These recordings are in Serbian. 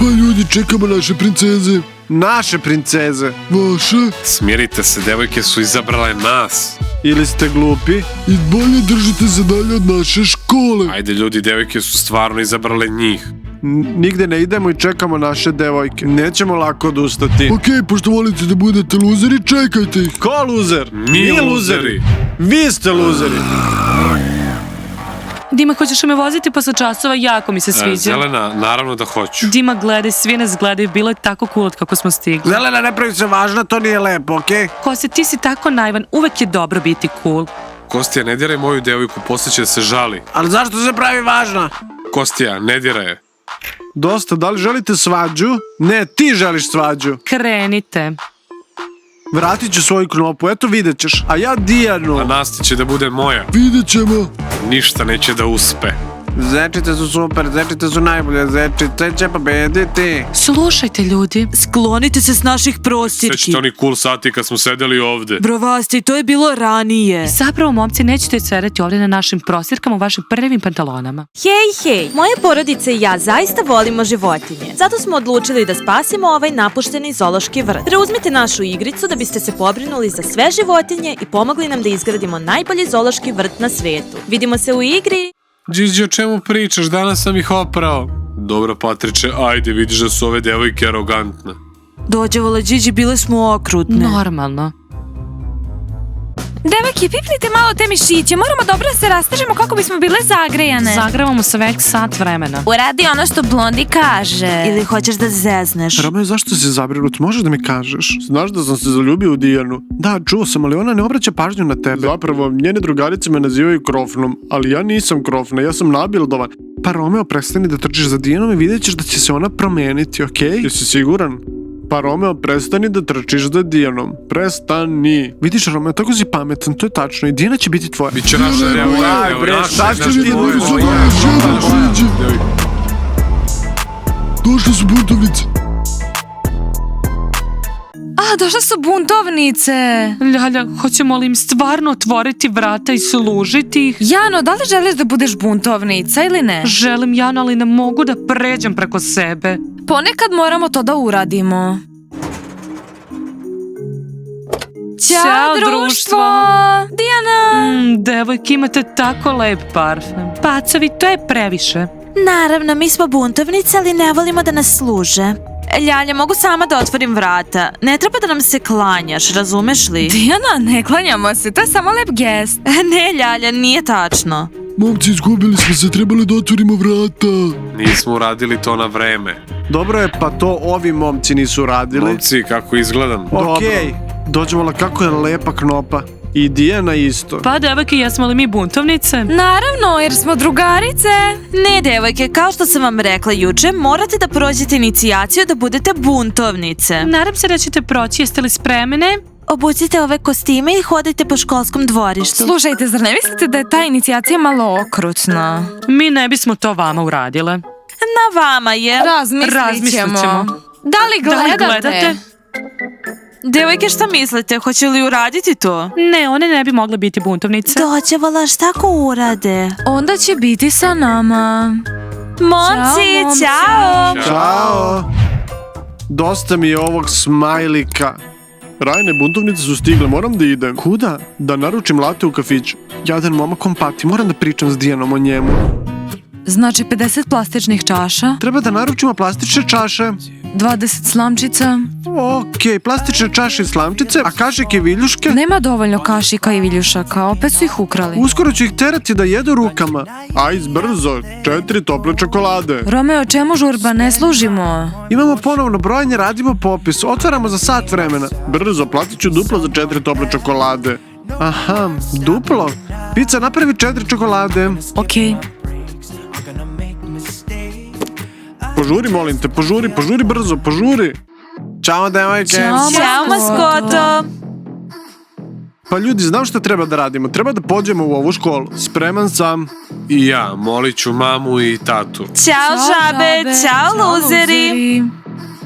Pa ljudi, čekamo naše princeze. Naše princeze. Vaše? Smirite se, devojke su izabrale nas. Ili ste glupi? I bolje držite se dalje od naše škole. Ajde ljudi, devojke su stvarno izabrale njih. Nigde ne idemo i čekamo naše devojke. Nećemo lako odustati. Okej, pošto volite da budete luzeri, čekajte ih. Ko luzer? Mi luzeri. Vi ste luzeri. Dima, hoćeš me voziti posle časova? Jako mi se sviđa. Zelena, naravno da hoću. Dima, gledaj, svi nas gledaju, bilo je tako cool od kako smo stigli. Zelena, ne pravi se važna, to nije lepo, okej? Kostja, ti si tako naivan, uvek je dobro biti cool. Kostija, ne diraj moju devojku, posle će da se žali. Ali zašto se pravi važna? Kostija, ne diraj je. Dosta, da li želite svađu? Ne, ti želiš svađu. Krenite. Vratit ću svoju knopu, eto vidjet ćeš. A ja Dijanu. A Nasti će da bude moja. Vidjet ćemo. Ništa neće da uspe. Zečice su super, zečice su najbolje, zečice će pobediti. Slušajte ljudi, sklonite se s naših prostirki. Sećate oni cool sati kad smo sedeli ovde. Brovasti, to je bilo ranije. Zapravo, momci, nećete sedeti ovdje na našim prostirkama u vašim prvim pantalonama. Hej, moja porodica i ja zaista volimo životinje. Zato smo odlučili da spasimo ovaj napušteni zoološki vrt. Preuzmite našu igricu da biste se pobrinuli za sve životinje i pomogli nam da izgradimo najbolji zoološki vrt na svetu. Vidimo se u igri! Điđi, o čemu pričaš? Danas sam ih oprao. Dobro, Patriče, ajde, vidiš da su ove devojke arogantne. Dođevala Điđi, bile smo okrutne. Normalno. Devojke, pipnite malo te mišiće, moramo dobro da se rastežemo kako bismo bile zagrejane. Zagrevamo se vek sat vremena. Uradi ono što Blondi kaže. Ili hoćeš da zezneš? Romeo, zašto si zabrinut? Možeš da mi kažeš? Znaš da sam se zaljubio u Dijanu? Da, čuo sam, ali ona ne obraća pažnju na tebe. Zapravo, njene drugarice me nazivaju Krofnom, ali ja nisam Krofna, ja sam nabildovan. Pa Romeo, prestani da trčiš za Dijanom i vidjet ćeš da će se ona promeniti, okej? Jesi siguran? Pa Romeo, prestani da trčiš za Dijanom. Prestani. Vidiš, Romeo, tako si pametan, to je tačno. I Dijana će biti tvoja. Biće naša devojka. Došle su buntovnice. A, došle su buntovnice. Ljalja, hoćemo li im stvarno otvoriti vrata i služiti ih? Jano, da li želiš da budeš buntovnica ili ne? Želim, Jano, ali ne mogu da pređem preko sebe. Ponekad moramo to da uradimo. Ćao, društvo! Dijana! Devojke, imate tako lep parfem. Pacovi, to je previše. Naravno, mi smo buntovnice, ali ne volimo da nas služe. Ljalja, mogu sama da otvorim vrata. Ne treba da nam se klanjaš, razumeš li? Dijana, ne klanjamo se, to je samo lep gest. Ne, Ljalja, nije tačno. Momci, izgubili smo se, trebali da otvorimo vrata. Nismo uradili to na vreme. Dobro je, pa to ovi momci nisu radili. Momci, kako izgledam? Okej, dođemo kako je lepa knopa. I Dijana isto. Pa, devojke, jesmo li mi buntovnice? Naravno, jer smo drugarice. Ne, devojke, kao što sam vam rekla juče, morate da prođete inicijaciju da budete buntovnice. Nadam se da ćete proći, jeste li spremne? Obucite ove kostime i hodajte po školskom dvorištu. Slušajte, zar ne mislite da je ta inicijacija malo okrutna? Mi ne bismo to vama uradile. Na vama je. Razmislit ćemo. Da li gledate? Devojke, šta mislite? Hoće li uraditi to? Ne, one ne bi mogle biti buntovnice. Dođevala, šta ako urade? Onda će biti sa nama. Momci, ćao! Ćao! Dosta mi je ovog smajlika. Rajne, buntovnice su stigle, moram da idem. Kuda? Da naručim latte u kafiću. Jadan momakom pati, moram da pričam s Dijanom o njemu. Znači 50 plastičnih čaša. Treba da naručimo plastične čaše. 20 slamčica. Okej, plastične čaše i slamčice, a kašike i viljuške? Nema dovoljno kašika i viljušaka, opet su ih ukrali. Uskoro ću ih terati da jedu rukama. Ajz, brzo, 4 tople čokolade. Romeo, čemu žurba, ne služimo? Imamo ponovno brojanje, radimo popis, otvaramo za sat vremena. Brzo, platit ću duplo za 4 tople čokolade. Aha, duplo? Pizza, napravi 4 čokolade. Okej. Požuri, molim te, požuri brzo, požuri. Ćao, devojke. Ćao, maskoto. Pa ljudi, znam šta treba da radimo. Treba da pođemo u ovu školu. Spreman sam. I ja, molit ću mamu i tatu. Ćao, žabe, ćao, luzeri.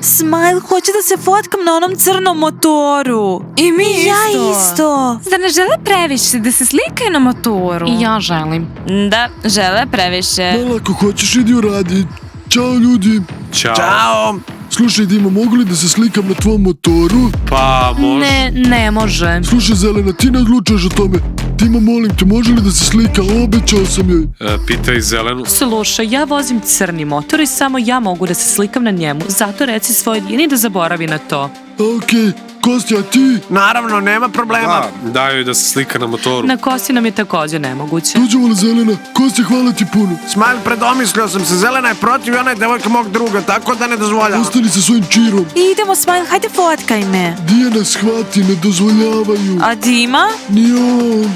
Smile, hoće da se fotkam na onom crnom motoru. I mi isto. Ja isto. Zar ne žele previše da se slikaju na motoru? I ja želim. Da, žele previše. Malo ako hoćeš, idi uradi. Ćao ljudi. Ćao. Ćao! Slušaj Dima, mogu li da se slikam na tvom motoru? Pa, može. Ne može. Slušaj Zelena, ti ne odlučuješ o tome. Dima, molim te, može li da se slika? Obećao sam joj. Pitaj Zelenu. Slušaj, ja vozim crni motor i samo ja mogu da se slikam na njemu. Zato reci svoj Dijani da zaboravi na to. Okej, Kostja, ti? Naravno, nema problema. Daj joj da se slika na motoru. Na kosi nam je također nemoguće. Dođemo li Zelena? Kostja, hvala ti puno. Smile, predomislio sam se. Zelena je protiv i ona je devojka mog druga, tako da ne dozvoljavam. Ostani sa svojim čirom. Idemo, Smile, hajde fotkaj me. Dijana, shvati, ne dozvoljavaju. A Dima? Ni on.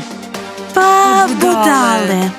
Pa, budale.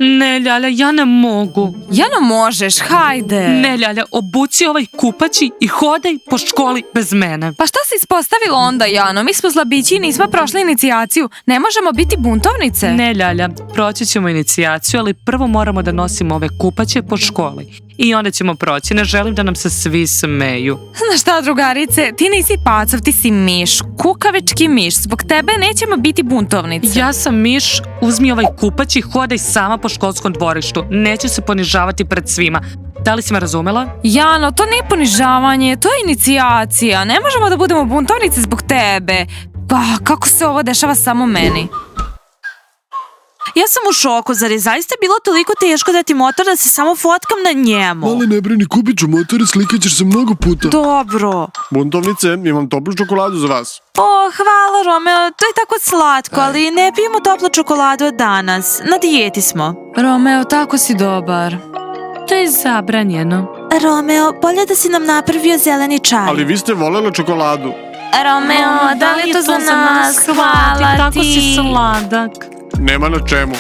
Ne, Ljalja, ja ne mogu. Jano, možeš, hajde. Ne, Ljalja, obuci ovaj kupaći i hodaj po školi bez mene. Pa šta si ispostavila onda, Jano? Mi smo zlabići i nismo prošli inicijaciju. Ne možemo biti buntovnice. Ne, Ljalja, proći ćemo inicijaciju, ali prvo moramo da nosimo ove kupaće po školi. I onda ćemo proći. Ne želim da nam se svi smeju. Znaš šta, drugarice, ti nisi pacov, ti si miš. Kukavički miš. Zbog tebe nećemo biti buntovnice. Ja sam miš, uzmi ovaj kupać i hodaj sama po školskom dvorištu. Neću se ponižavati pred svima. Da li si me razumela? Jano, to nije ponižavanje, to je inicijacija. Ne možemo da budemo buntovnice zbog tebe. Pa, kako se ovo dešava samo meni? Ja sam u šoku, zar je zaista bilo toliko teško dati motor da se samo fotkam na njemu? Male, ne brini, kupit ću motor i slikat ćeš se mnogo puta. Dobro. Buntovnice, imam toplu čokoladu za vas. O, hvala Romeo, to je tako slatko, ali ne pijemo toplu čokoladu od danas. Na dijeti smo. Romeo, tako si dobar. To je zabranjeno. Romeo, bolje da si nam napravio zeleni čaj. Ali vi ste voljeli čokoladu. Romeo, da li je to za nas? Hvala Tako si ti. sladak. Nema na čemu.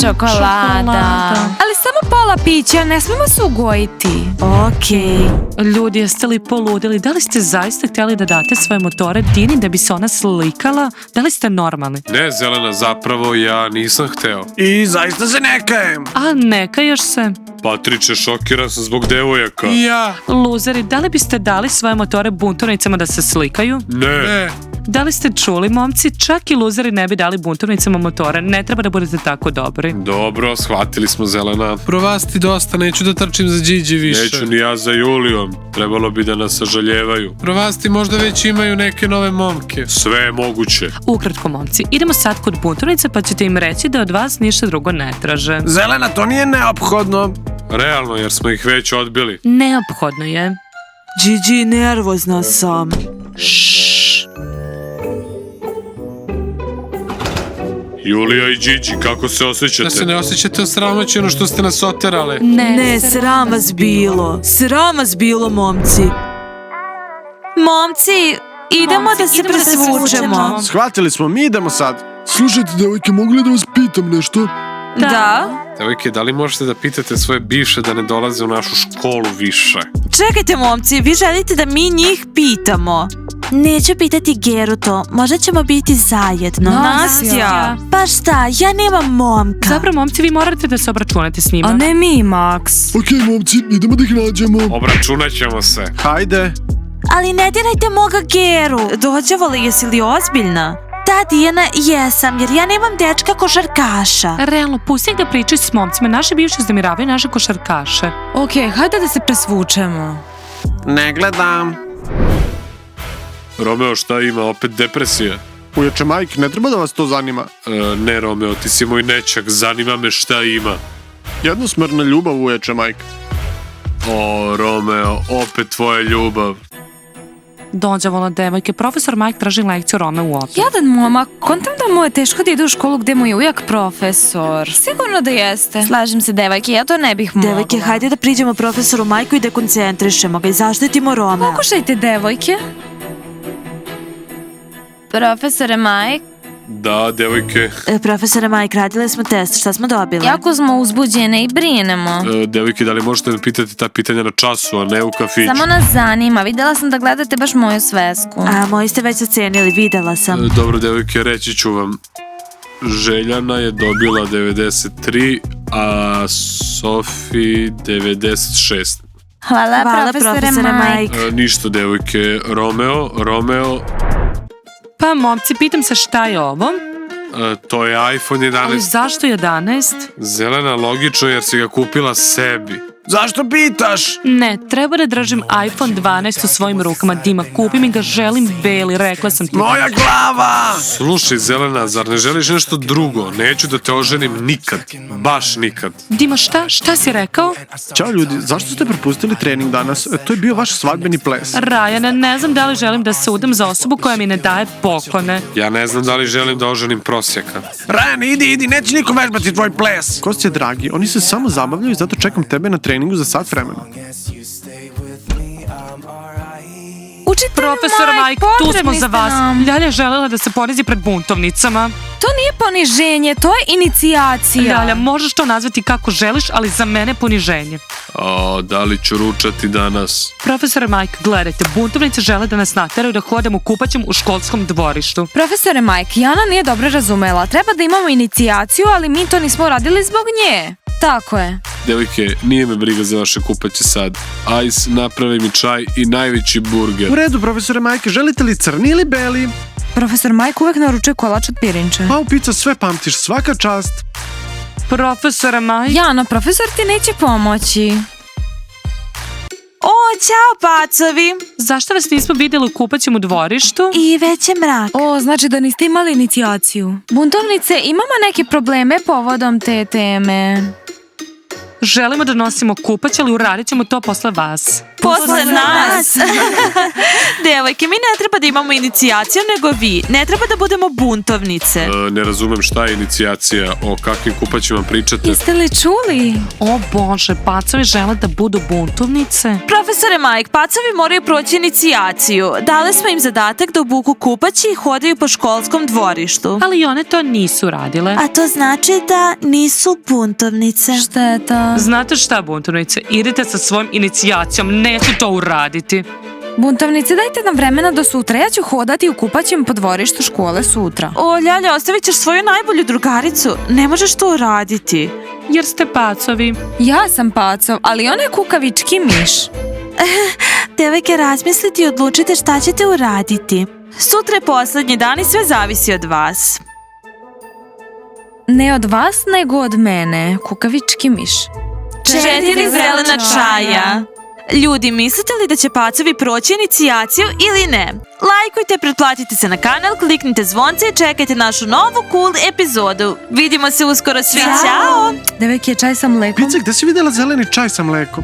Čokolada. Ali samo pola pića, ne smemo se ugojiti. Okej. Ljudi, jeste li poludili? Da li ste zaista htjeli da date svoje motore Dini da bi se ona slikala? Da li ste normalni? Ne, Zelena, zapravo ja nisam hteo. I zaista se ne kajem. A ne kaješ se? Patriče, šokiran sam zbog devojaka. Ja. Luzeri, da li biste dali svoje motore buntovnicama da se slikaju? Ne. Da li ste čuli, momci? Čak i luzeri ne bi dali buntovnicama motore. Ne treba da budete tako dobri. Dobro, shvatili smo Zelena. Provasti dosta, neću da trčim za Điđi više. Neću ni ja za Julijom. Trebalo bi da nas sažaljevaju. Provasti možda već imaju neke nove momke. Sve je moguće. Ukratko, momci, idemo sad kod buntovnice pa ćete im reći da od vas ništa drugo ne traže. Zelena, to nije neophodno. Realno, jer smo ih već odbili. Neophodno je. Gigi, nervozna sam. Julija i Điđi, kako se Da osjećate? se ne osjećate osramoćeno što ste nas oterale. Ne, sram vas bilo. Sram vas bilo, momci. Momci, idemo da se presvučemo. Shvatili smo, mi idemo sad. Slušajte, devojke, mogu li da vas pitam nešto? Da? Devojke, da li možete da pitate svoje bivše da ne dolaze u našu školu više? Čekajte, momci, vi želite da mi njih pitamo. Neću pitati Geru to, možda ćemo biti zajedno. Nastja. Pa šta, ja nemam momka. Zapravo, momci, vi morate da se obračunate s njima. A ne mi, Max. Okej, momci, idemo da ih nađemo. Obračunat ćemo se. Hajde. Ali ne dirajte moga Geru. Dođevoli, jesi li ozbiljna? Da, Dijana, jesam, jer ja nemam dečka košarkaša. Realno, pusti ih da pričaju s momcima. Naši bivši uznemiravaju naše košarkaše. Okej, hajde da se presvučemo. Ne gledam. Romeo, šta ima? Opet depresija? Uječe, Mike, ne treba da vas to zanima. Ne, Romeo, ti si moj nećak. Zanima me šta ima. Jednosmerna ljubav, uječe, Mike. O, Romeo, opet tvoja ljubav. Dođevola devojke, profesor Mike traži lekciju Romeu opet. Jadan momak, kontam da mu je teško da ide u školu gde mu je ujak profesor. Sigurno da jeste. Slažem se, devojke, ja to ne bih mogla. Devojke, hajde da priđemo profesoru Majku i da koncentrišemo ga i zaštitimo Romea. Pokušajte, devojke. Profesore Mike, Da, devojke. Profesore Mike, radile smo test, šta smo dobile? jako smo uzbuđene i brinemo. Devojke, da li možete me pitati ta pitanja na času, a ne u kafiću? Samo nas zanima, videla sam da gledate baš moju svesku. A, moji ste već ocenili, videla sam. Dobro, devojke, reći ću vam. Željana je dobila 93, a Sofi 96. Hvala, Hvala, profesore Mike. Ništa, devojke. Romeo, Pa, momci, pitam se šta je ovo? To je iPhone 11. Ali zašto 11? Zelena, logično jer si ga kupila sebi. Zašto pitaš? Ne, treba da držim iPhone 12 u svojim rukama. Dima, kupi mi ga, želim beli, rekla sam ti. Moja glava! Slušaj, Zelena, zar ne želiš nešto drugo? Neću da te oženim nikad. Baš nikad. Dima, šta si rekao? Ćao ljudi, zašto ste propustili trening danas? To je bio vaš svadbeni ples. Rajane, ne znam da li želim da se udam za osobu koja mi ne daje poklone. Ja ne znam da li želim da oženim prosjaka. Ryan, idi, neće niko vežbati tvoj ples. Kostje, dragi, oni se samo zabavljaju, zato čekam tebe na treningu za sat vremena. Učitelju Profesor Mike, tu smo za vas. Ljalja je želela da se ponizi pred buntovnicama. To nije poniženje, to je inicijacija. Ljalja, možeš to nazvati kako želiš, ali za mene poniženje. Da li ću ručati danas? Profesor Mike, gledajte, buntovnice žele da nas nateraju da hodamo kupaćem u školskom dvorištu. Profesore Mike, Jana nije dobro razumela. Treba da imamo inicijaciju, ali mi to nismo radili zbog nje. Tako je. Devojke, nije me briga za vaše kupaće sad. Ice, napravi mi čaj i najveći burger. U redu, profesore Mike, želite li crni ili beli? Profesor Mike uvek naručuje kolač od pirinče. Pa u pizza sve pamtiš, svaka čast. Profesor Mike... Jana, profesor ti neće pomoći. O, ćao pacovi! Zašto vas nismo vidjeli u kupaćem u dvorištu? I već je mrak. O, znači da niste imali inicijaciju. Buntovnice, imamo neke probleme povodom te teme. Želimo da nosimo kupać, ali uradit ćemo to posle vas. Posle nas! Devojke, mi ne treba da imamo inicijaciju, nego vi. Ne treba da budemo buntovnice. Ne razumem šta je inicijacija, o kakvim kupaćima pričate. Jeste li čuli? O Bože, pacovi žele da budu buntovnice. Profesore Mike, pacovi moraju proći inicijaciju. Dali smo im zadatak da obuku kupaći i hodaju po školskom dvorištu. Ali one to nisu radile. A to znači da nisu buntovnice. Šteta. Znate šta, buntovnice? Idite sa svojom inicijacijom, neću to uraditi. Buntovnice, dajte nam vremena do sutra. Ja ću hodati u kupaćem po dvorištu škole sutra. O, Ljalja, ostavit ćeš svoju najbolju drugaricu. Ne možeš to uraditi. Jer ste pacovi. Ja sam pacov, ali ona je kukavički miš. Devojke, razmislite i odlučite šta ćete uraditi. Sutra je poslednji dan i sve zavisi od vas. Ne od vas, nego od mene. Kukavički miš. 4 zelena čaja. Ljudi, mislite li da će pacovi proći inicijaciju ili ne? Lajkujte, pretplatite se na kanal, kliknite zvonce i čekajte našu novu cool epizodu. Vidimo se uskoro svi. Ćao! Devojke, čaj sa mlekom. Pice, gde si vidjela zeleni čaj sa mlekom?